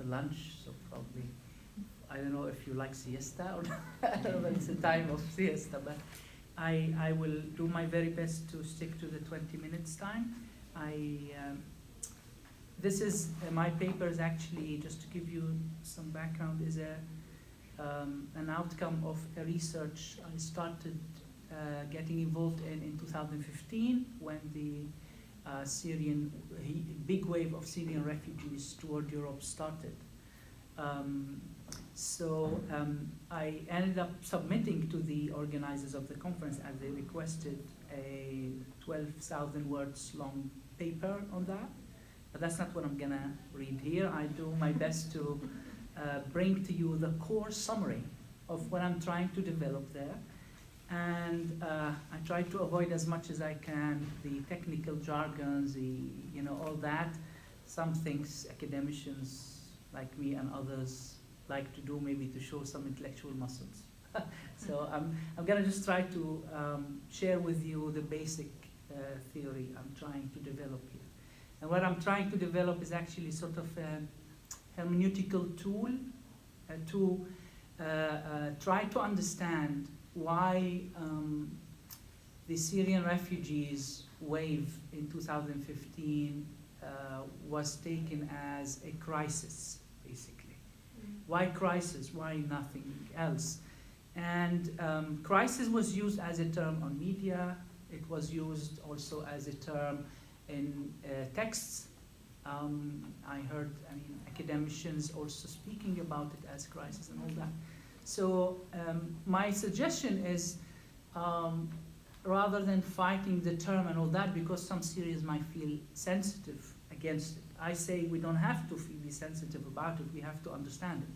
lunch, so probably, I don't know if you like siesta or not. I don't know if it's a time of siesta, but I will do my very best to stick to the 20 minutes time. This is, my paper is actually, just to give you some background, is an outcome of a research I started getting involved in 2015 when the big wave of Syrian refugees toward Europe started. I ended up submitting to the organizers of the conference, as they requested, a 12,000 words long paper on that. But that's not what I'm gonna read here. I do my best to bring to you the core summary of what I'm trying to develop there. And I try to avoid as much as I can the technical jargons, all that. Some things academicians like me and others like to do, maybe to show some intellectual muscles. So I'm gonna just try to share with you the basic theory I'm trying to develop here. And what I'm trying to develop is actually sort of a hermeneutical tool to try to understand why the Syrian refugees wave in 2015 was taken as a crisis, basically. Why crisis? Why nothing else? And crisis was used as a term on media. It was used also as a term in texts. I heard academicians also speaking about it as crisis and all that. So my suggestion is, rather than fighting the term and all that, because some Syrians might feel sensitive against it, I say we don't have to be sensitive about it, we have to understand it.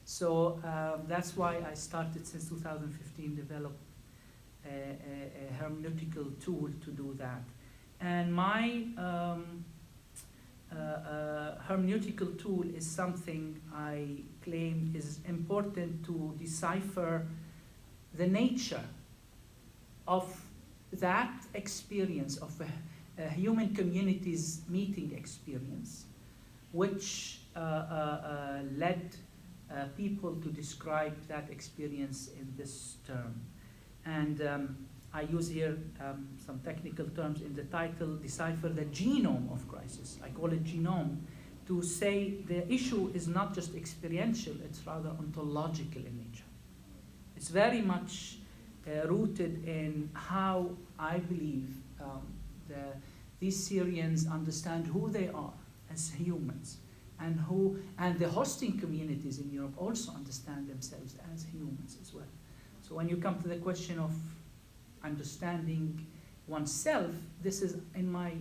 So that's why I started since 2015, develop a hermeneutical tool to do that. And my hermeneutical tool is something I claim is important to decipher the nature of that experience of a human community's meeting experience, which led people to describe that experience in this term. And I use here some technical terms in the title, decipher the genome of crisis. I call it genome, to say the issue is not just experiential, it's rather ontological in nature. It's very much rooted in how I believe these Syrians understand who they are as humans, and the hosting communities in Europe also understand themselves as humans as well. So when you come to the question of understanding oneself, this is, in my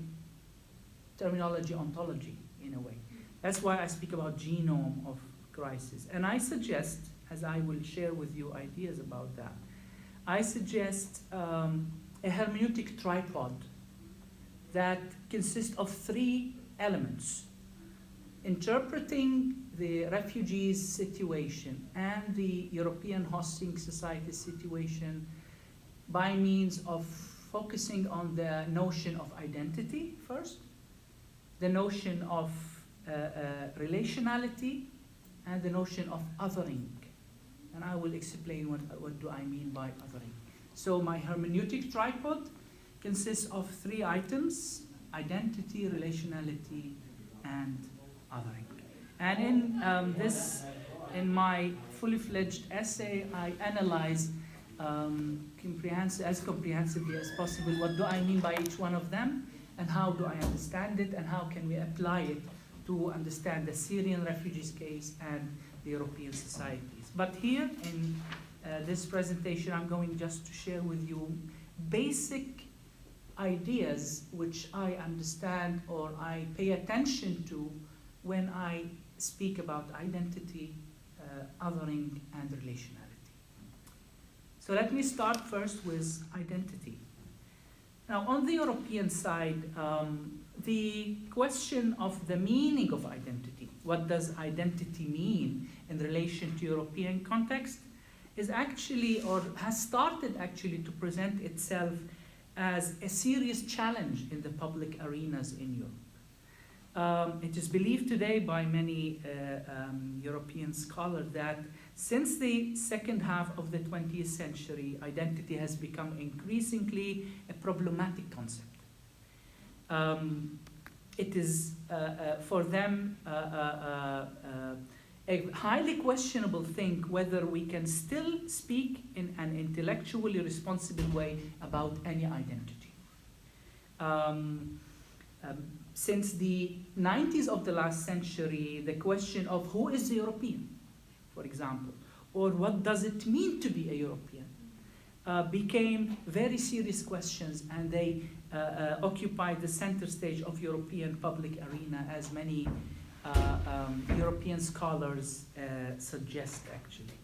terminology, ontology in a way. That's why I speak about genome of crisis. And I suggest, as I will share with you ideas about that, I suggest a hermeneutic tripod that consists of 3 elements: interpreting the refugees' situation and the European hosting society situation by means of focusing on the notion of identity first, the notion of relationality, and the notion of othering. And I will explain what do I mean by othering. So my hermeneutic tripod consists of 3 items: identity, relationality, and othering. And in my fully fledged essay, I analyze as comprehensively as possible what do I mean by each one of them, and how do I understand it, and how can we apply it to understand the Syrian refugees case and the European societies. But here in this presentation, I'm going just to share with you basic ideas which I understand or I pay attention to when I speak about identity, othering, and relationality. So let me start first with identity. Now, on the European side, the question of the meaning of identity, what does identity mean in relation to European context, is actually, or has started actually, to present itself as a serious challenge in the public arenas in Europe. It is believed today by many European scholars that since the second half of the 20th century, identity has become increasingly a problematic concept. It is, for them, a highly questionable thing whether we can still speak in an intellectually responsible way about any identity. Since the 90s of the last century, the question of who is a European, for example, or what does it mean to be a European, became very serious questions, and they occupied the center stage of European public arena, as many European scholars suggest, actually.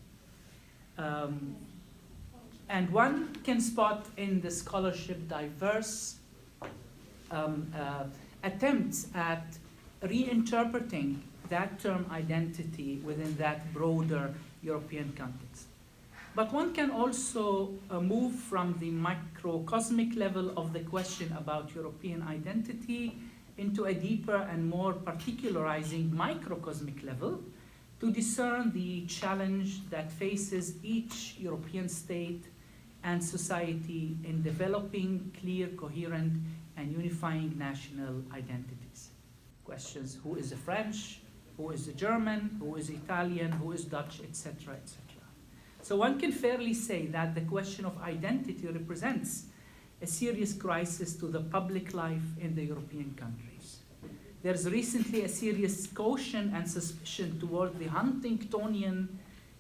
And one can spot in the scholarship diverse attempts at reinterpreting that term identity within that broader European context. But one can also move from the microcosmic level of the question about European identity into a deeper and more particularizing microcosmic level to discern the challenge that faces each European state and society in developing clear, coherent, and unifying national identities. Questions: who is a French, who is a German, who is Italian, who is Dutch, etc., etc. So one can fairly say that the question of identity represents a serious crisis to the public life in the European countries. There's recently a serious caution and suspicion toward the Huntingtonian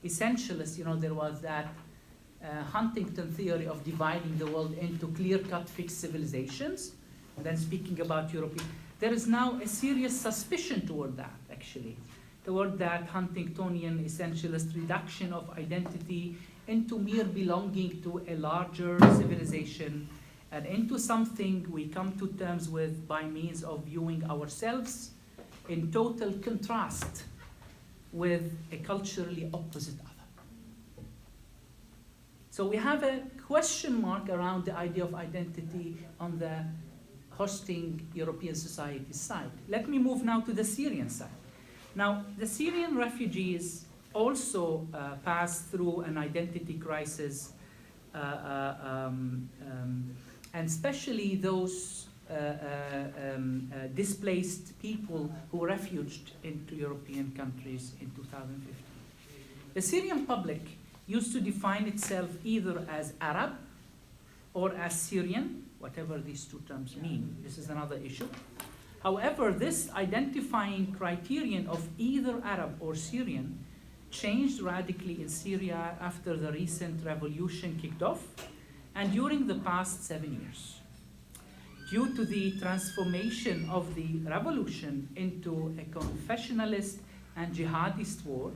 essentialists. You know, there was that Huntington theory of dividing the world into clear-cut fixed civilizations, and then speaking about European. There is now a serious suspicion toward that, actually, toward that Huntingtonian essentialist reduction of identity into mere belonging to a larger civilization and into something we come to terms with by means of viewing ourselves in total contrast with a culturally opposite other. So we have a question mark around the idea of identity on the hosting European society side. Let me move now to the Syrian side. Now, the Syrian refugees also passed through an identity crisis, and especially those displaced people who refuged into European countries in 2015. The Syrian public used to define itself either as Arab or as Syrian, whatever these two terms mean. This is another issue. However, this identifying criterion of either Arab or Syrian changed radically in Syria after the recent revolution kicked off and during the past 7 years. Due to the transformation of the revolution into a confessionalist and jihadist war,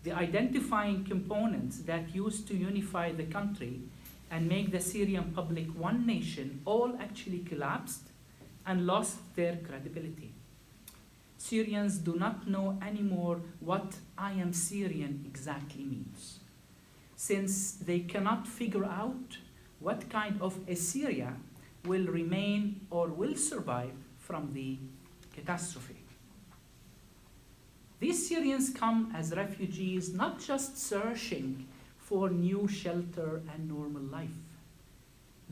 the identifying components that used to unify the country and make the Syrian public one nation all actually collapsed and lost their credibility. Syrians do not know anymore what "I am Syrian" exactly means, since they cannot figure out what kind of a Syria will remain or will survive from the catastrophe. These Syrians come as refugees, not just searching for new shelter and normal life.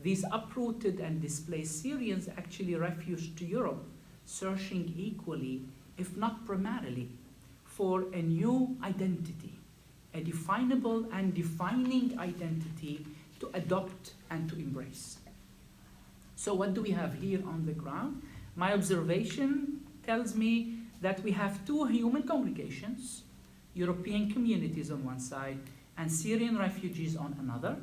These uprooted and displaced Syrians actually refuged to Europe, searching equally, if not primarily, for a new identity, a definable and defining identity to adopt and to embrace. So what do we have here on the ground? My observation tells me that we have two human congregations, European communities on one side and Syrian refugees on another,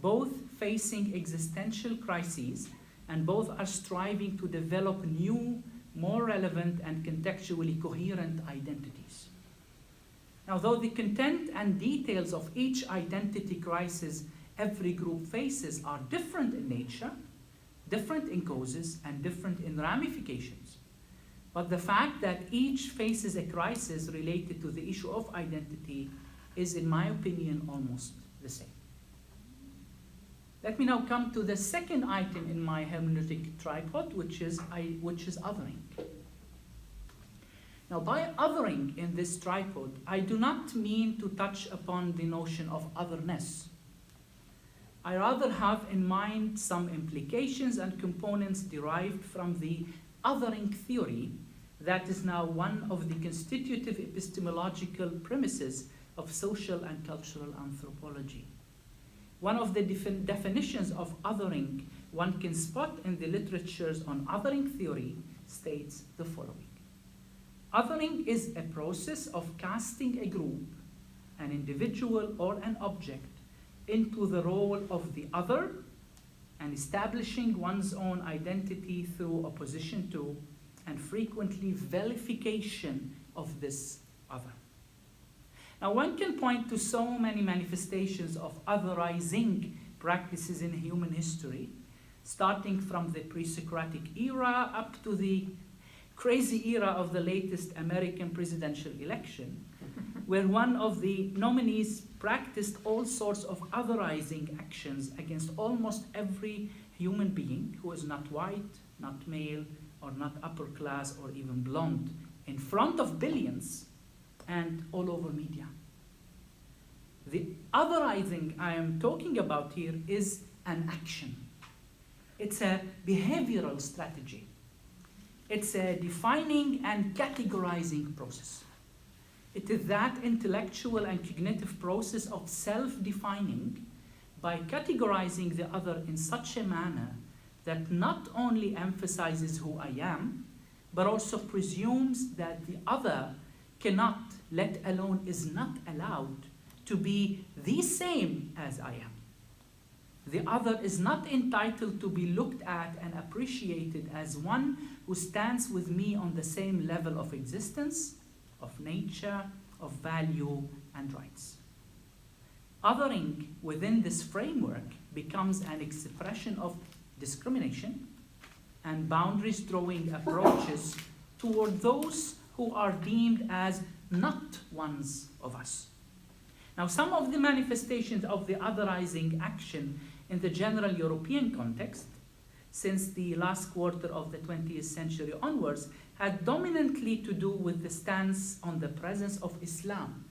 both facing existential crises, and both are striving to develop new, more relevant and contextually coherent identities. Now, though the content and details of each identity crisis every group faces are different in nature, different in causes, and different in ramifications, but the fact that each faces a crisis related to the issue of identity is, in my opinion, almost the same. Let me now come to the second item in my hermeneutic tripod, which is othering. Now, by othering in this tripod, I do not mean to touch upon the notion of otherness. I rather have in mind some implications and components derived from the othering theory that is now one of the constitutive epistemological premises of social and cultural anthropology. One of the definitions of othering one can spot in the literatures on othering theory states the following. Othering is a process of casting a group, an individual or an object, into the role of the other and establishing one's own identity through opposition to and frequently vilification of this other. Now, one can point to so many manifestations of otherizing practices in human history, starting from the pre-Socratic era up to the crazy era of the latest American presidential election, where one of the nominees practiced all sorts of otherizing actions against almost every human being who is not white, not male, or not upper class, or even blonde, in front of billions and all over media. The otherizing I am talking about here is an action. It's a behavioral strategy. It's a defining and categorizing process. It is that intellectual and cognitive process of self-defining by categorizing the other in such a manner that not only emphasizes who I am, but also presumes that the other cannot, let alone is not allowed, to be the same as I am. The other is not entitled to be looked at and appreciated as one who stands with me on the same level of existence, of nature, of value, and rights. Othering within this framework becomes an expression of discrimination and boundaries drawing approaches toward those who are deemed as not ones of us. Now, some of the manifestations of the otherizing action in the general European context, since the last quarter of the 20th century onwards, had dominantly to do with the stance on the presence of Islam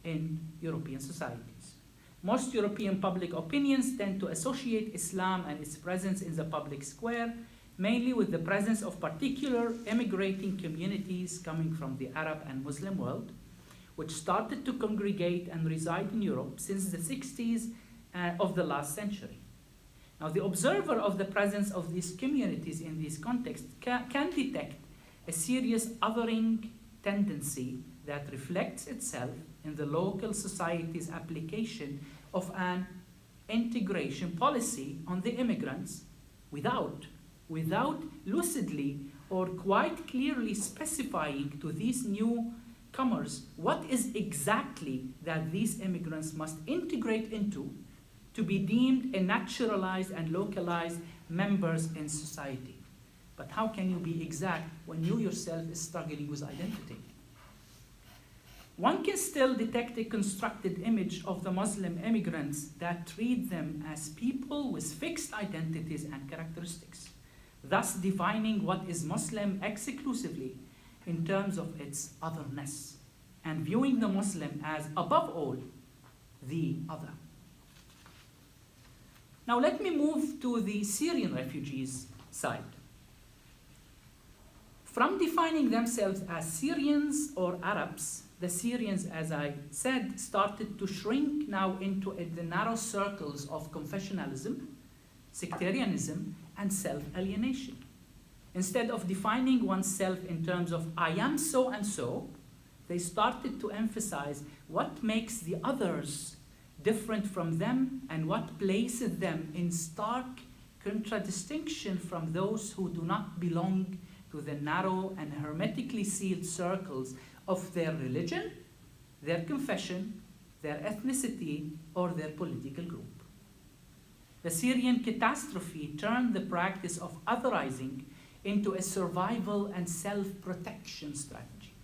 in European societies. Most European public opinions tend to associate Islam and its presence in the public square mainly with the presence of particular immigrating communities coming from the Arab and Muslim world, which started to congregate and reside in Europe since the 60s of the last century. Now, the observer of the presence of these communities in this context can detect a serious othering tendency that reflects itself in the local society's application of an integration policy on the immigrants without lucidly or quite clearly specifying to these newcomers what is exactly that these immigrants must integrate into to be deemed a naturalized and localized members in society. But how can you be exact when you yourself is struggling with identity? One can still detect a constructed image of the Muslim immigrants that treat them as people with fixed identities and characteristics, thus defining what is Muslim exclusively in terms of its otherness, and viewing the Muslim as, above all, the other. Now let me move to the Syrian refugees side. From defining themselves as Syrians or Arabs, the Syrians, as I said, started to shrink now into the narrow circles of confessionalism, sectarianism, and self-alienation. Instead of defining oneself in terms of I am so and so, they started to emphasize what makes the others different from them and what places them in stark contradistinction from those who do not belong to the narrow and hermetically sealed circles of their religion, their confession, their ethnicity, or their political group. The Syrian catastrophe turned the practice of otherizing into a survival and self-protection strategy.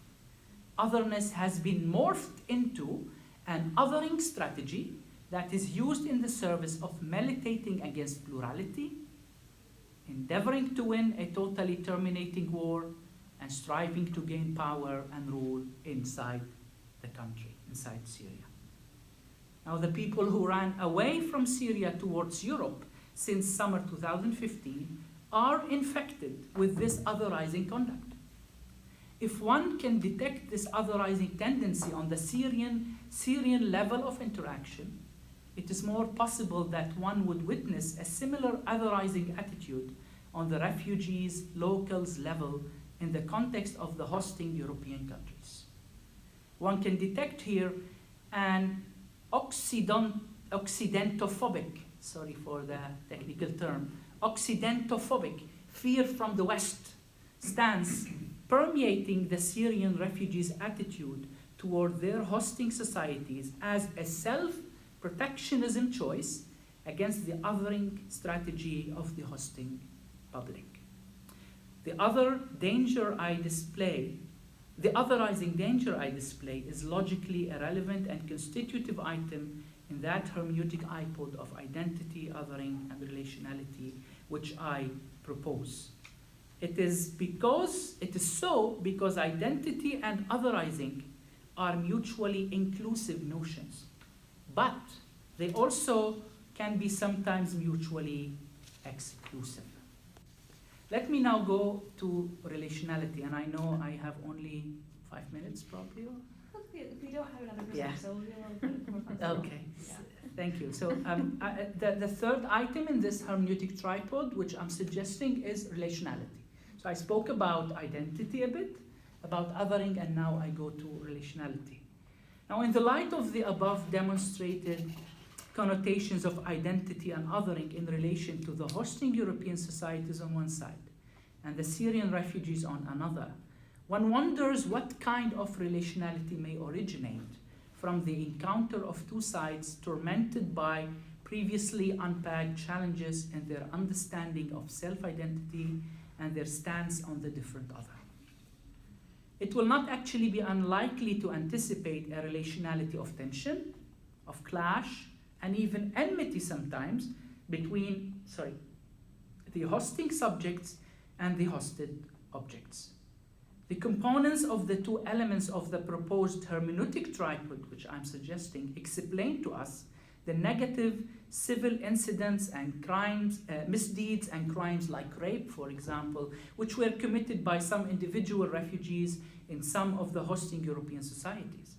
Otherness has been morphed into an othering strategy that is used in the service of militating against plurality, endeavoring to win a totally terminating war, and striving to gain power and rule inside the country, inside Syria. Now, the people who ran away from Syria towards Europe since summer 2015 are infected with this otherizing conduct. If one can detect this otherizing tendency on the Syrian level of interaction, it is more possible that one would witness a similar otherizing attitude on the refugees, locals level in the context of the hosting European countries. One can detect here an Occidentophobic, sorry for the technical term, Occidentophobic, fear from the West stance permeating the Syrian refugees' attitude toward their hosting societies as a self-protectionism choice against the othering strategy of the hosting public. The otherizing danger I display is logically a relevant and constitutive item in that hermeneutic iPod of identity, othering, and relationality, which I propose. It is so because identity and otherizing are mutually inclusive notions, but they also can be sometimes mutually exclusive. Let me now go to relationality, and I know I have only 5 minutes probably. We don't have another person, Yeah. so we'll Okay, thank you. So the third item in this hermeneutic tripod, which I'm suggesting, is relationality. So I spoke about identity a bit, about othering, and now I go to relationality. Now, in the light of the above demonstrated connotations of identity and othering in relation to the hosting European societies on one side and the Syrian refugees on another, one wonders what kind of relationality may originate from the encounter of two sides tormented by previously unpacked challenges in their understanding of self-identity and their stance on the different other. It will not actually be unlikely to anticipate a relationality of tension, of clash, and even enmity sometimes between, the hosting subjects and the hosted objects. The components of the two elements of the proposed hermeneutic tripod, which I'm suggesting, explain to us the negative civil incidents and crimes, misdeeds and crimes like rape, for example, which were committed by some individual refugees in some of the hosting European societies.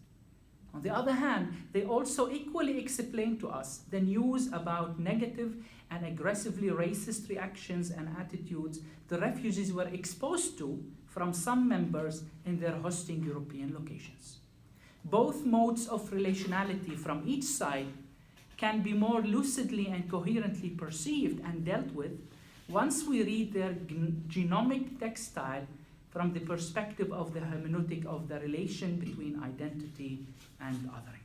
On the other hand, they also equally explain to us the news about negative and aggressively racist reactions and attitudes the refugees were exposed to from some members in their hosting European locations. Both modes of relationality from each side can be more lucidly and coherently perceived and dealt with once we read their genomic textile from the perspective of the hermeneutic of the relation between identity and othering.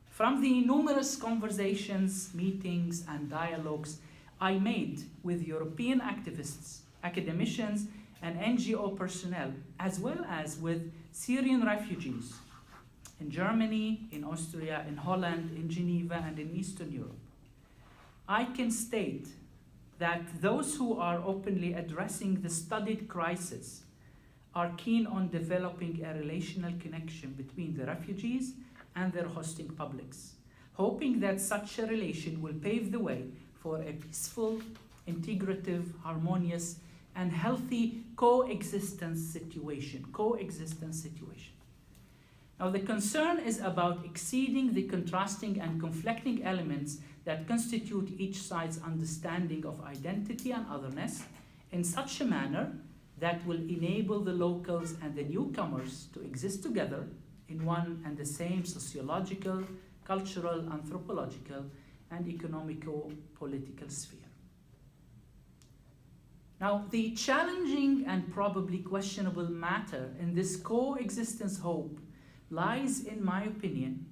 From the numerous conversations, meetings, and dialogues I made with European activists, academicians, and NGO personnel, as well as with Syrian refugees in Germany, in Austria, in Holland, in Geneva, and in Eastern Europe, I can state that those who are openly addressing the studied crisis are keen on developing a relational connection between the refugees and their hosting publics, hoping that such a relation will pave the way for a peaceful, integrative, harmonious, and healthy coexistence situation. Now, the concern is about exceeding the contrasting and conflicting elements that constitute each side's understanding of identity and otherness in such a manner that will enable the locals and the newcomers to exist together in one and the same sociological, cultural, anthropological, and economico-political sphere. Now, the challenging and probably questionable matter in this coexistence hope lies, in my opinion,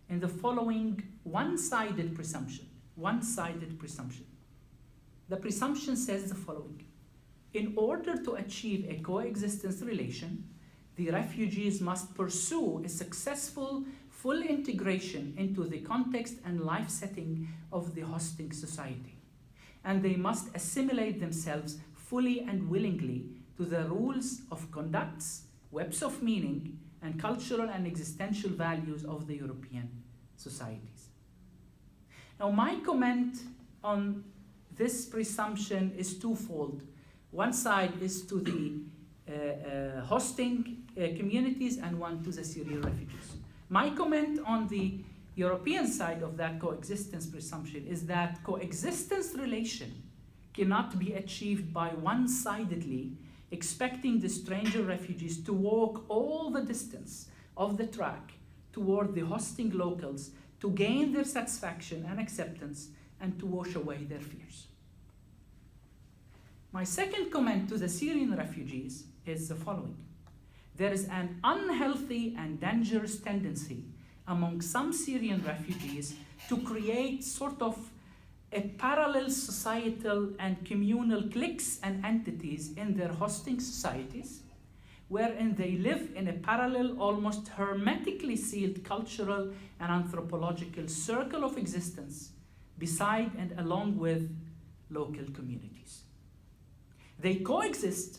in the following one-sided presumption. The presumption says the following: in order to achieve a coexistence relation, the refugees must pursue a successful full integration into the context and life setting of the hosting society, and they must assimilate themselves fully and willingly to the rules of conducts, webs of meaning, and cultural and existential values of the European societies. Now, my comment on this presumption is twofold. One side is to the hosting communities and one to the Syrian refugees. My comment on the European side of that coexistence presumption is that coexistence relation cannot be achieved by one-sidedly expecting the stranger refugees to walk all the distance of the track toward the hosting locals to gain their satisfaction and acceptance and to wash away their fears. My second comment to the Syrian refugees is the following. There is an unhealthy and dangerous tendency among some Syrian refugees to create sort of a parallel societal and communal cliques and entities in their hosting societies, wherein they live in a parallel, almost hermetically sealed cultural and anthropological circle of existence beside and along with local communities. They coexist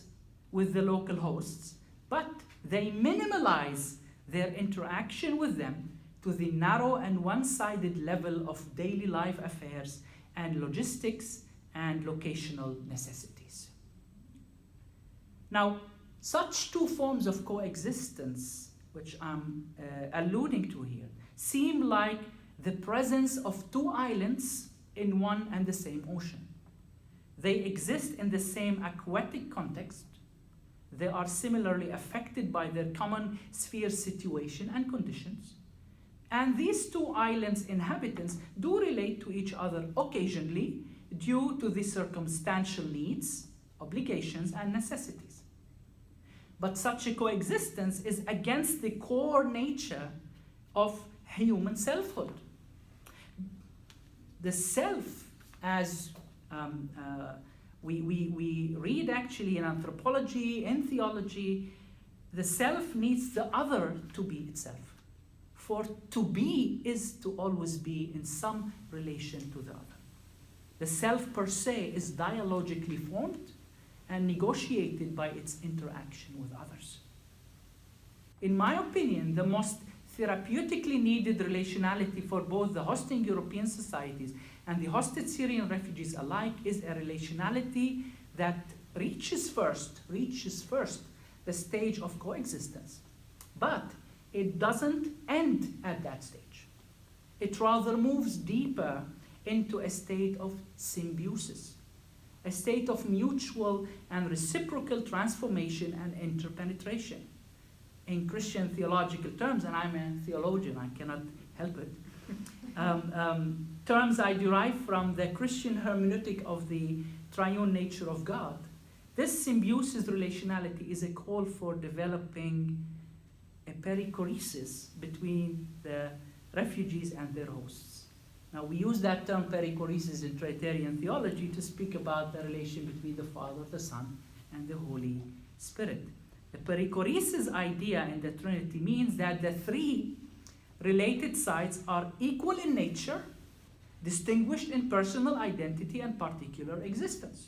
with the local hosts, but they minimalize their interaction with them to the narrow and one-sided level of daily life affairs and logistics and locational necessities. Now, such two forms of coexistence, which I'm alluding to here, seem like the presence of two islands in one and the same ocean. They exist in the same aquatic context. They are similarly affected by their common sphere situation and conditions. And these two islands' inhabitants do relate to each other occasionally due to the circumstantial needs, obligations, and necessities. But such a coexistence is against the core nature of human selfhood. The self, as we read actually in anthropology, in theology, the self needs the other to be itself. For to be is to always be in some relation to the other. The self per se is dialogically formed and negotiated by its interaction with others. In my opinion, the most therapeutically needed relationality for both the hosting European societies and the hosted Syrian refugees alike is a relationality that reaches first the stage of coexistence. But it doesn't end at that stage. It rather moves deeper into a state of symbiosis, a state of mutual and reciprocal transformation and interpenetration. In Christian theological terms, and I'm a theologian, I cannot help it, terms I derive from the Christian hermeneutic of the triune nature of God, this symbiosis relationality is a call for developing a perichoresis between the refugees and their hosts. Now, we use that term perichoresis in Trinitarian theology to speak about the relation between the Father, the Son, and the Holy Spirit. The perichoresis idea in the Trinity means that the three related sides are equal in nature, distinguished in personal identity and particular existence.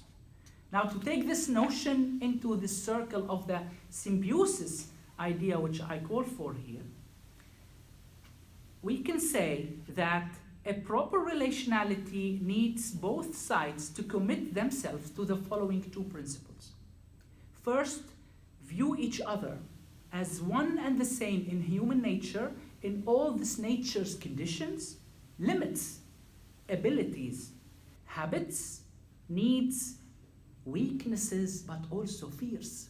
Now, to take this notion into the circle of the symbiosis idea which I call for here, we can say that a proper relationality needs both sides to commit themselves to the following two principles. First, view each other as one and the same in human nature in all this nature's conditions, limits, abilities, habits, needs, weaknesses, but also fears.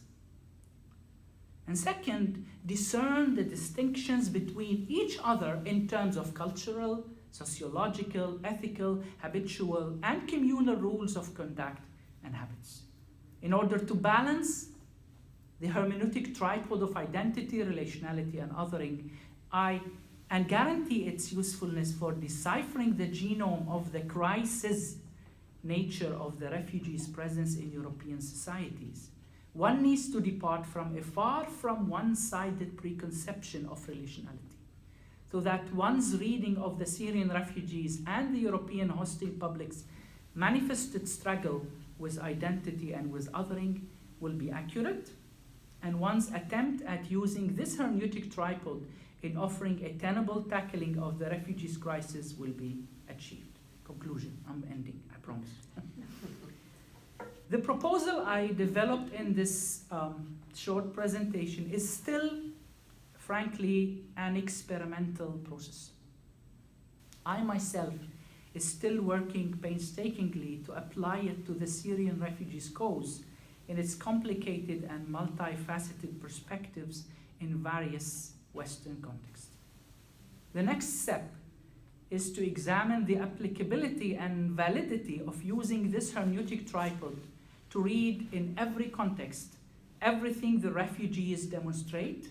And second, discern the distinctions between each other in terms of cultural, sociological, ethical, habitual, and communal rules of conduct and habits. In order to balance the hermeneutic tripod of identity, relationality, and othering, and guarantee its usefulness for deciphering the genome of the crisis nature of the refugees' presence in European societies, one needs to depart from a far from one-sided preconception of relationality, so that one's reading of the Syrian refugees and the European hosting publics manifested struggle with identity and with othering will be accurate, and one's attempt at using this hermeneutic tripod in offering a tenable tackling of the refugees crisis will be achieved. Conclusion, I'm ending, I promise. The proposal I developed in this short presentation is still, frankly, an experimental process. I myself is still working painstakingly to apply it to the Syrian refugees' cause in its complicated and multifaceted perspectives in various Western contexts. The next step is to examine the applicability and validity of using this hermeneutic tripod to read in every context everything the refugees demonstrate,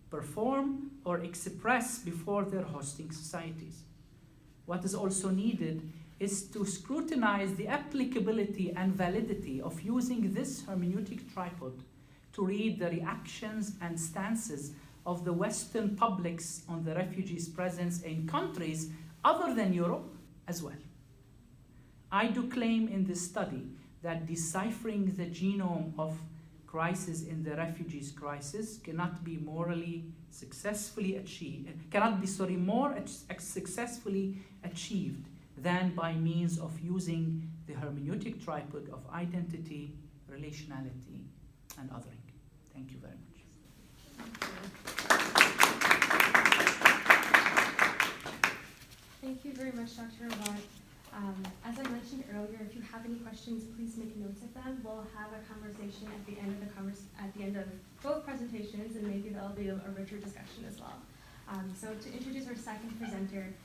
perform, or express before their hosting societies. What is also needed is to scrutinize the applicability and validity of using this hermeneutic tripod to read the reactions and stances of the Western publics on the refugees' presence in countries other than Europe as well. I do claim in this study that deciphering the genome of crisis in the refugees crisis cannot be morally successfully achieved, successfully achieved than by means of using the hermeneutic tripod of identity, relationality, and othering. Thank you very much. Thank you very much, Dr. Awad. As I mentioned earlier, if you have any questions, please make notes of them. We'll have a conversation at the end of both presentations, and maybe there'll be a richer discussion as well. So to introduce our second presenter,